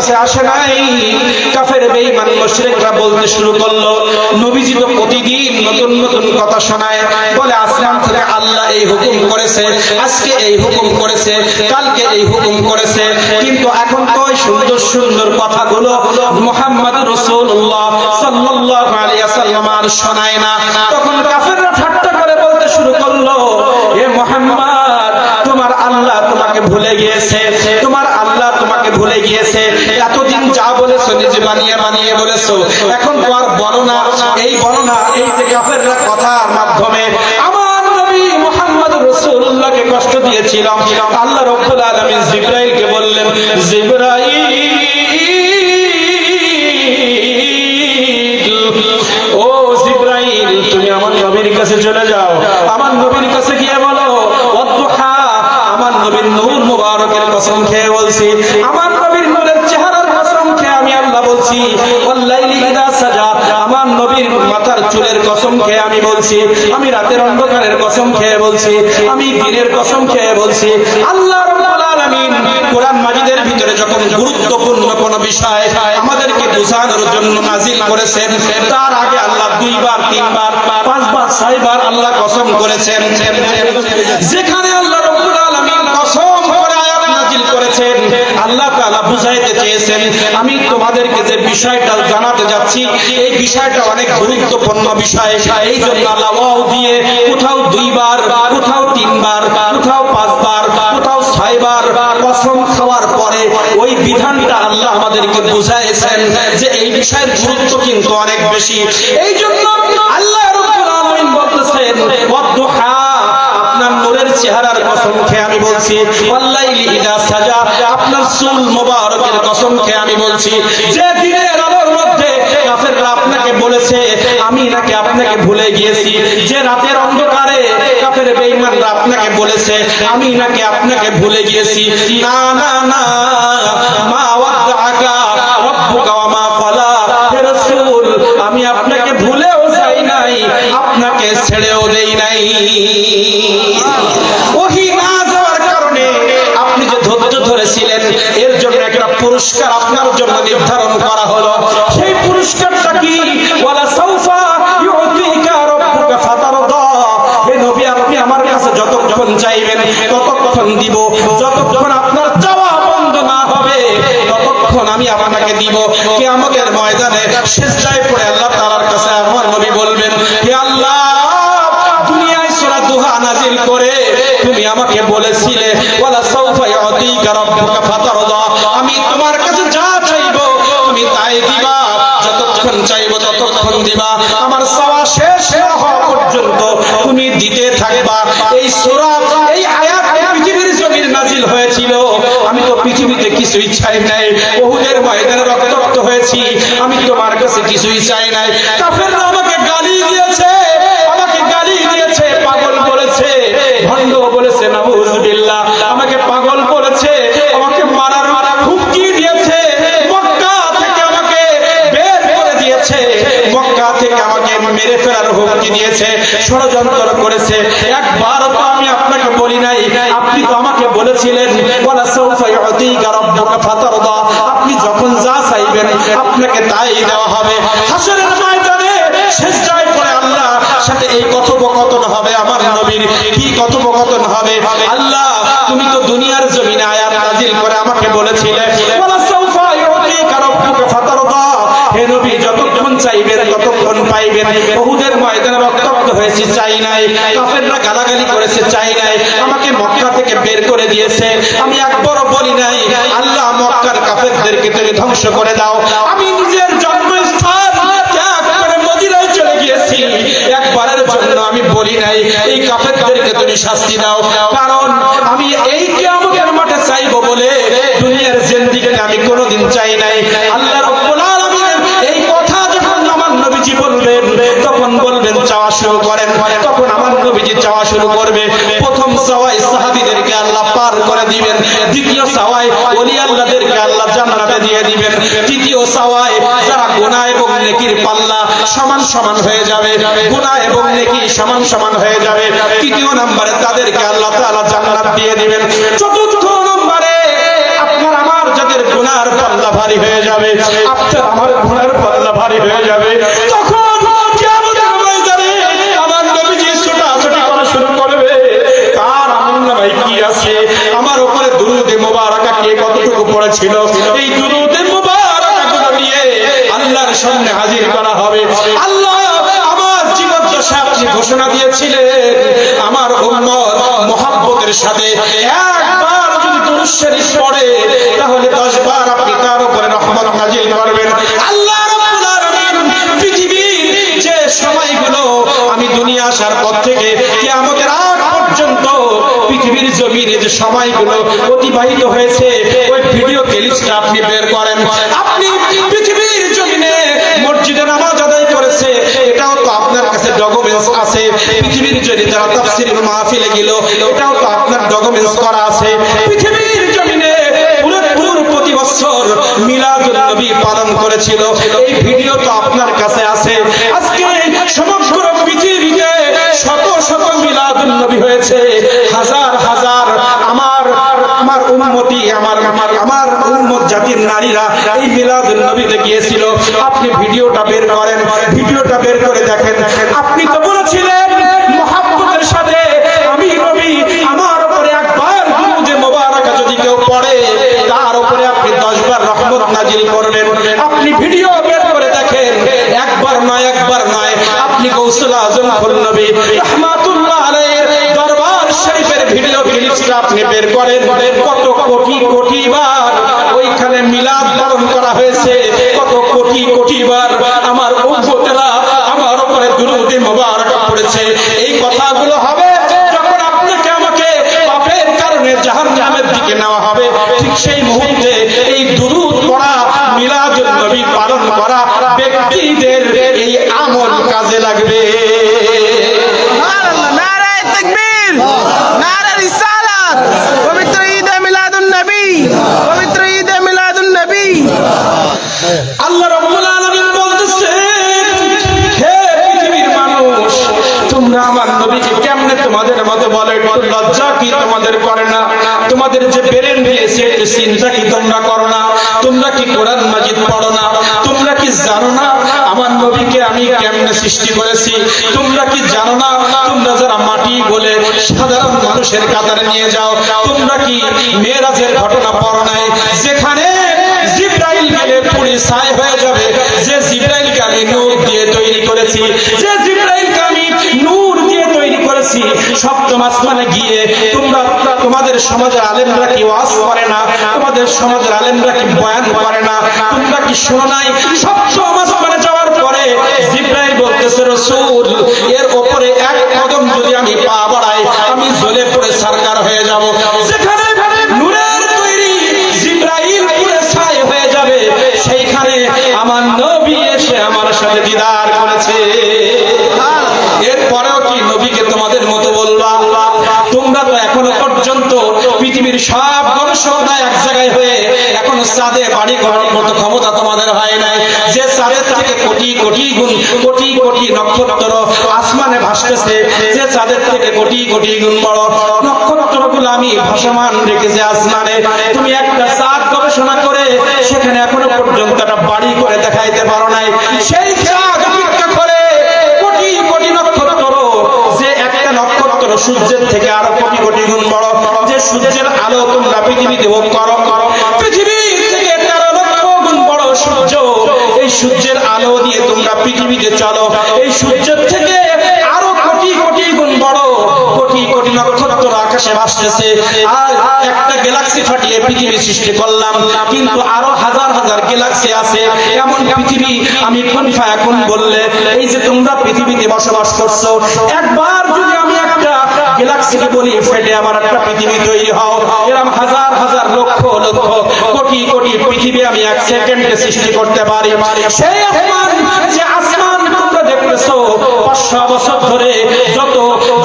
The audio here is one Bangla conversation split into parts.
কাছে আসে নাই। কাফের বেঈমান মুশরিকরা বলতে শুরু করলো, নবীজি তো প্রতিদিন নতুন নতুন কথা শোনায়, বলে আসমান থেকে আল্লাহ এই হুকুম করেছে, আজকে এই হুকুম করেছে, কালকে এই হুকুম করেছে, কিন্তু এখন তো ওই সুন্দর সুন্দর কথাগুলো মুহাম্মদ রাসূলুল্লাহ সাল্লাল্লাহু আলাইহি ওয়াসাল্লাম আর শোনায় না। তখন কাফেররা ঠাট্টা করে বলতে শুরু করলো, হে মুহাম্মদ, তোমার আল্লাহ তোমাকে ভুলে গিয়েছে, তোমার আল্লাহ তোমাকে ভুলে গিয়েছে। এতদিন যা বলেছো নিজে বানিয়ে বানিয়ে বলেছো, এখন তো আর বলো না। এই বলো না, এই যে কাফেররা কথার মাধ্যমে আমার নবী মুহাম্মদ রাসূলুল্লাহকে কষ্ট দিয়েছিলাম, আল্লাহ রাব্বুল আলামিন জিবরাইলকে বললেন, জিবরাইল, ও জিবরাইল, তুমি আমার নবীর কাছে চলে যাও, আমার নবীর কাছে গিয়ে বলো, ওয়াদুহা, আমার নবীর নূর মুবারকের কসম খেয়ে বলছি, আমার নবীর নূরের চেহারার কসম খেয়ে আমি আল্লাহ বলছি, ওয়াল্লাইলি ইযা সাজা, আমার নবীর মাথার চুলের কসম খেয়ে আমি বলছি, আমি রাতের অন্ধকারের কসম খেয়ে বলছি, আমি দিনের কসম খেয়ে বলছি। আল্লাহ রাব্বুল আলামিন কোরআন মাজিদের ভিতরে যখন গুরুত্বপূর্ণ কোন বিষয় আমাদেরকে বোঝানোর জন্য নাজিল করেছেন, তার আগে আল্লাহ দুইবার, তিনবার, পাঁচবার, ছয়বার আল্লাহ কসম করেছেন। যেখানে আল্লাহ রাব্বুল আলামিন কসম করে আয়াত নাজিল করেছেন, আল্লাহ তাআলা বুঝাইতে চেয়েছেন, আমি তোমাদেরকে যে বিষয়টা জানাতে যাচ্ছি এই বিষয়টা অনেক গুরুত্বপূর্ণ বিষয়। এই জন্য আল্লাহ ওয়াও দিয়ে কোথাও দুইবার, কোথাও তিনবার, কোথাও পাঁচবার, কোথাও ছয়বার কসম খাওয়ার পরে ওই বিধানটা আল্লাহ আমাদেরকে বুঝাইছেন যে এই বিষয়ের গুরুত্ব কিন্তু অনেক বেশি। এই জন্য আল্লাহ রাব্বুল আলামিন বলতেছেন, ওয়াদুহা, আপনার নূরের চেহারার কসম খেয়ে আমি বলছি, ওয়াল্লাইলি ইযা সাজা, আপনার চুল মোবারকের কসম খেয়ে আমি বলছি, যে দিনের আলোর মধ্যে কাফেররা আপনাকে বলেছে আমি নাকি আপনাকে ভুলে গিয়েছি, যে রাতের অন্ধকারে কাফের বেঈমানরা আপনাকে বলেছে আমি নাকি আপনাকে ভুলে গিয়েছি। না না না, মা ওয়াদআকা রাব্বুকা ওয়া মা ক্বালা, হে রাসূল, আমি আপনাকে ভুলেও যাই নাই, আপনাকে ছেড়েও দেই নাই। ওহী না যাওয়ার কারণে আপনি যে ধৈর্য ধরেছিলেন এর জন্য একটা পুরস্কার আপনার জন্য নির্ধারণ করা হলো। সেই পুরস্কারটা কি? ওয়ালা সাউফা ইউতিকা রাব্বুকা ফাতারদা, হে নবী, আপনি আমার কাছে যতক্ষণ চাইবেন ততক্ষণ দিব, যতক্ষণ আপনার চাওয়া বন্ধ না হবে ততক্ষণ আমি আপনাকে দিব। কিয়ামতের ময়দানে সিজদায় পড়ে আল্লাহ তাআলার কাছে আমার নবী বলবেন, হে আল্লাহ, দুনিয়ায় সূরা দুহা নাজিল করে তুমি আমাকে বলেছিলে ওয়ালা সাউফা ইউতিকা রাব্বুকা ফাতারদা, আমি তোমার কাছে যা চাইবো তুমি তাই দিবা, যতক্ষণ চাইবো ততক্ষণ দিবা, আমার চাওয়া শেষ না হওয়া পর্যন্ত তুমি দিতে থাকবা। এই সূরা, এই আয়াত পৃথিবীর জমিনে নাজিল হয়েছিল, আমি তো পৃথিবীতে কিছুই চাই নাই, উহুদের ময়দানে রক্তাক্ত হয়েছি, আমি তোমার কাছে কিছুই চাই নাই। কাফেররা আমাকে গালি দিয়েছে, আমাকে গালি দিয়েছে, পাগল বলেছে, ভণ্ড বলেছে, নাউযুবিল্লাহ, আমাকে পাগল বলেছে, আমাকে মারার হুমকি দিয়েছে, মক্কা থেকে আমাকে বের করে দিয়েছে, মক্কা থেকে আমাকে মেরে ফেলার হুমকি দিয়েছে, ষড়যন্ত্র করেছে। একবার তো আমি আপনাকে বলি নাই, আপনি তো আমাকে বলেছিলেন ওয়ালা সাউফা ইউতিকা রাব্বুকা ফাতারদা, আপনি যখন যা চাইবেন আপনাকে তাই দেওয়া হবে। হাসরের ময়দানে সিজদায় পড়ে আল্লাহ সাথে এই কথোপকথন হবে আমার নবীর। কি কথোপকথন হবে? আল্লাহ, তুমি তো দুনিয়ার জমিনে আয়াত নাজিল করে আমাকে বলেছিলে ওয়ালা সাউফা ইউতিকা রাব্বুকা ফাতারদা, হে নবী, যতক্ষণ চাইবেন ততক্ষণ পাইবেন। উহুদের ময়দানে রক্তাক্ত হয়েছে, চাই নাই, কাফেররা গালাগালি করেছে, চাই নাই, আমাকে মক্কা থেকে বের করে দিয়েছে, আমি একবারও বলি নাই আল্লাহ মক্কার কাফেরদেরকে তুমি ধ্বংস করে দাও। আমি নিজের জন্মস্থান ত্যাগ করে মদিনায় চলে গিয়েছি, একবারের জন্য আমি বলি নাই এই কাফেরদেরকে তুমি শাস্তি দাও, কারণ আমি এই কিয়ামতের মাঠে চাইবো বলে দুনিয়ার জিন্দেগিতে আমি কোনোদিন চাই নাই। আল্লাহ রাব্বুল আলামিন এই কথা যখন আমার নবীজি বলবেন, তখন বলবেন চাওয়া শুরু করেন, তখন আমার নবীজি চাওয়া শুরু করবে। প্রথম চাওয়ায় সাহাবীদেরকে আল্লাহ পার করে দিবেন, দ্বিতীয় চাওয়ায় ওলি আল্লাহদেরকে আল্লাহ জান্নাতে দিয়ে দিবেন, তৃতীয় চাওয়ায় যারা গুনাহ এবং নেকির পাল্লা সমান সমান হয়ে যাবে, গুনাহ এবং নেকি সমান সমান হয়ে যাবে, তৃতীয় নম্বরে তাদেরকে আল্লাহ তাআলা জান্নাত দিয়ে দিবেন। চতুর্থ নম্বরে আপনার আমার যাদের গুনার পাল্লা ভারী ভারী হয়ে যাবে, আপনার আমার গুনার পাল্লা ভারী হয়ে যাবে। তখন কিয়ামতের ময়দানে আমার নবীজি ছোটাছুটি করা শুরু করবে, কার আমলনামায় কি আছে, আমার উপরে দুরূদে মুবারাকা কে কতটুকু পড়েছিল, এই দুরূদে মুবারাকাগুলো নিয়ে আল্লাহর সামনে হাজির করা হবে। আল্লাহ আমার জীবদ্দশায় আপনি ঘোষণা দিয়েছিলেন, আমার উম্মত মুহাব্বতের সাথে একবার যদি দুরূদ শরীফ পড়ে তাহলে 10 বার আপনি তার উপরে রহমত নাজিল করবেন। আল্লাহ রাব্বুল আলামিন পৃথিবীর যে সময়গুলো আমি দুনিয়া আসার পর থেকে কিয়ামতের আগ পর্যন্ত পৃথিবীর জমিনে যে সময়গুলো অতিবাহিত হয়েছে ওই ভিডিও ক্লিপটা আপনি বের করেন। আপনি পৃথিবীর জমিনে মসজিদে নামাজ আদায় করেছে, এটাও তো আপনার কাছে ডকুমেন্টস আছে। পৃথিবীর জমিনে যারা তাফসীরের মাহফিলে গেল, এটাও তো আপনার ডকুমেন্টস করা আছে। পৃথিবীর জমিনে প্রতি বছর মিলাদুন নবী পালন করেছিল, এই ভিডিও তো আপনার কাছে আছে। আজকে সমগ্র পৃথিবীতে শত শত মিলাদুন নবী হয়েছে, হাজার হাজার আমার উম্মতি আমার উম্মত জাতির নারীরা এই মিলাদুন নবীতে গিয়েছিল। আপনি ভিডিওটা বের করেন, ভিডিওটা বের করে দেখেন। আপনি তো বলেছিলেন মুহাব্বতের সাথে আমি নবী আমার উপরে একবার দুরূদে মুবারাকা যদি কেউ পড়ে তার উপরে আপনি 10 বার রহমত নাজিল করবেন। আপনি ভিডিও বের করে দেখেন, একবার নয় আপনি গৌসুল আজম ফুল নবী রাহমাতুল্লাহ আলাইহির দরবার শরীফের ভিডিও ক্লিপটা আপনি বের করেন, কত কোটি কোটি বার ওইখানে মিলাদ পালন করা হয়েছে, কত কোটি কোটি বার আমার উম্মতেরা আমার উপরে দুরূদে মুবারাকা পড়েছে। এই কথাগুলো হবে যখন আপনাকে আমাকে পাপের কারণে জাহান্নামের দিকে নেওয়া হবে, ঠিক সেই মুহূর্তে এই দুরূদ পড়া মিলাদুন নবী পালন করা ব্যক্তিদের এই আমল কাজে লাগবে। সুবহানাল্লাহ, নারে তাকবীর, নারে রিসালাত, পবিত্র ঈদে মিলাদুন নবী, পবিত্র ঈদে মিলাদুন নবী। আল্লাহ রাব্বুল আলামিন বলতেছেন, হে পৃথিবীর মানুষ, তোমরা আমার নবীকে কেমনে তোমাদের মতো বলে, একটু লজ্জা কি তোমাদের করে না? তোমাদের যে ব্রেন দিয়েছে একটু চিন্তা কি তোমরা করো না? তোমরা কি কোরআন মাজিদ পড়ো না? তোমরা কি জানো না আমার নবীকে আমি কেমনে সৃষ্টি করেছি? তোমরা কি জানো না তোমরা যারা মাটি বলে সাধারণ মানুষের কাতারে নিয়ে যাও, তোমরা কি মেরাজের ঘটনা পড়ো নাই, যেখানে জিবরাইল গেলে পুড়ে ছাই হয়ে যাবে, যে জিবরাইলকে আমি নূর দিয়ে তৈরি করেছি, যে জিবরাইলকে আমি নূর দিয়ে তৈরি করেছি, সপ্তম আসমানে গিয়ে তোমাদের সমাজের আলেমরা কি ওয়াজ করে না? তোমাদের সমাজের আলেমরা কি বয়ান করে না? তোমরা কি শোনো নাই সপ্তম আসমানে যাওয়ার পরে জিবরাইল বলতেছে, রাসূল এর উপরে এক কদম যদি আমি পা বাড়াই আমি জ্বলে পড়ে সরকার হয়ে যাব। যেখানে নূরের তৈরি জিবরাইল পুড়ে ছাই হয়ে যাবে, সেইখানে আমার নবী এসে আমার সাথে দিদার করেছে। এরপরেও কি নবীকে তোমাদের মতো বলবা? তোমরা তো এখনো পর্যন্ত পৃথিবীর সব গবেষকরা এক জায়গায় হয়ে এখনো চাঁদে বাড়ি করার মতো ক্ষমতা তোমাদের হয় নাই, যে চাঁদের থেকে কোটি কোটি গুণ কোটি কোটি নক্ষত্র আসমানে ভাসতেছে, যে চাঁদের থেকে কোটি কোটি গুণ বড় নক্ষত্রগুলো আমি ভাসমান রেখেছি আসমানে। তুমি একটা চাঁদ গবেষণা করে সেখানে এখনো পর্যন্ত একটা বাড়ি করে দেখাইতে পারো নাই। সেই চাঁদ অপেক্ষা করে কোটি কোটি নক্ষত্র, যে একটা নক্ষত্র সূর্যের থেকে আরো কোটি কোটি গুণ বড়, যে সূর্যের আলো তোমরা পৃথিবীতে ভোগ করো, পৃথিবীর থেকে 13 লক্ষ গুণ বড় সূর্য, এই সূর্যের আলো দিয়ে তোমরা পৃথিবীতে চলো, এই সূর্যের থেকে আরো কোটি কোটি গুণ বড় কোটি কোটি নক্ষত্র আকাশে ভাসতেছে। আর একটা গ্যালাক্সি ফাটিয়ে পৃথিবী সৃষ্টি করলাম, কিন্তু আরো হাজার হাজার গ্যালাক্সি আছে। এমন পৃথিবী আমি কোন ফায়াকুন বললে এই যে তোমরা পৃথিবীতে বসবাস করছো, একবার যদি আমি একটা গ্যালাক্সিকে বলি ফেটে আমার একটা পৃথিবী তৈরি হও, এরকম হাজার হাজার লক্ষ লক্ষ কোটি কোটি পৃথিবী আমি এক সেকেন্ডে সৃষ্টি করতে পারি। সেই আসমান, যে আসমান তোমরা দেখতেছো 500 বছর ধরে যত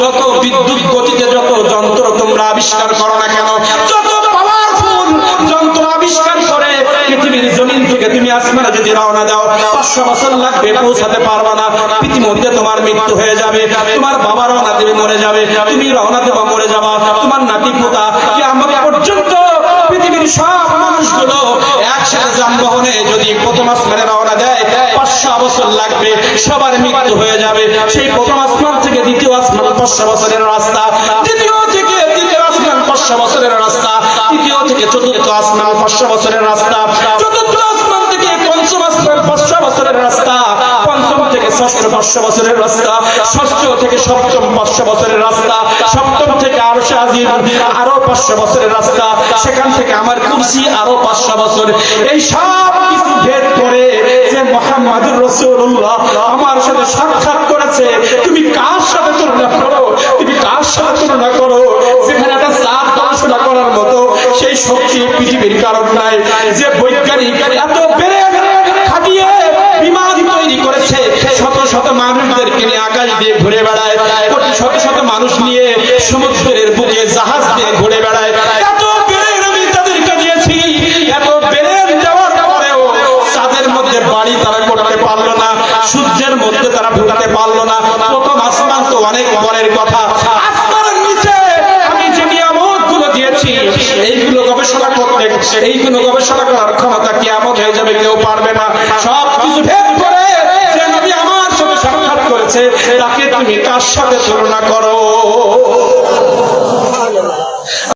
যত বিদ্যুৎ গতিতে যত যন্ত্র তোমরা আবিষ্কার করো না কেন, যত পাওয়ারফুল যন্ত্র আবিষ্কার করে পৃথিবীর জমিন থেকে তুমি আসমানে যদি রওনা দাও 500 বছর লাগবে, পৌঁছাতে পারবে না। ইতিমধ্যে তোমার মৃত্যু হয়ে যাবে, তোমার বাবা রওনা দেবে মরে যাবে, তুমি রওনা দেবা মরে যাবা, তোমার নাতি পোতা কিয়ামত পর্যন্ত পৃথিবীর সব মানুষগুলো একসাথে যানবাহনে যদি প্রথম আসমানে রওনা দেয় 500 বছর লাগবে, সবার মৃত্যু হয়ে যাবে। সেই প্রথম আসমান থেকে দ্বিতীয় আসমান 500 বছরের রাস্তা, দ্বিতীয় থেকে তৃতীয় আসমান 500 বছরের রাস্তা, তৃতীয় থেকে চতুর্থ আসমান 500 বছরের রাস্তা, চতুর্থ আসমান থেকে পঞ্চম আসমান 500 বছরের রাস্তা, পঞ্চম থেকে ষষ্ঠ 500 বছরের রাস্তা, ষষ্ঠ থেকে সপ্তম 500 বছরের রাস্তা, সপ্তম থেকে আরশে আজিম আরো 500 বছরের রাস্তা, সেখান থেকে আমার কুরসি আরো 500 বছর। এই সব কিছু ভেদ করে যে মুহাম্মদুর রাসূলুল্লাহ আমার সাথে সাক্ষাৎ করেছে, তুমি কার সাথে তুলনা করো? তুমি কার সাথে তুলনা করো? যেখানে একটা চাঁদ গবেষণা করার মতো সেই শক্তি পৃথিবীর কারণ নাই। যে বৈজ্ঞানিক এত বেড়ে খাটিয়ে বিমান তৈরি করেছে, শত শত মানুষদেরকে নিয়ে আকাশ দিয়ে ঘুরে বেড়ায়, কোটি শত শত মানুষ নিয়ে সমুদ্রের বুকে জাহাজ দিয়ে ঘুরে বেড়ায়, এত বেড়ে আমি তাদেরকে দিয়েছি, এত বেড়ে দেওয়ার পরেও চাঁদের মধ্যে বাড়ি তারা করতে পারলো না, সূর্যের মধ্যে তারা ঢুকাতে পারলো না। প্রথম আসমান তো অনেক পরের কথা, আসমানের নিচে আমি যে নিয়ামতগুলো দিয়েছি এইগুলো গবেষণা করতে, এইগুলো গবেষণা করার ক্ষমতা কিয়ামত হয়ে যাবে, কেউ পারবে না। সব কিছু ভেদ করে যে নবী আমার সাথে সাক্ষাৎ করেছে, তাকে তুমি কার সাথে তুলনা করো?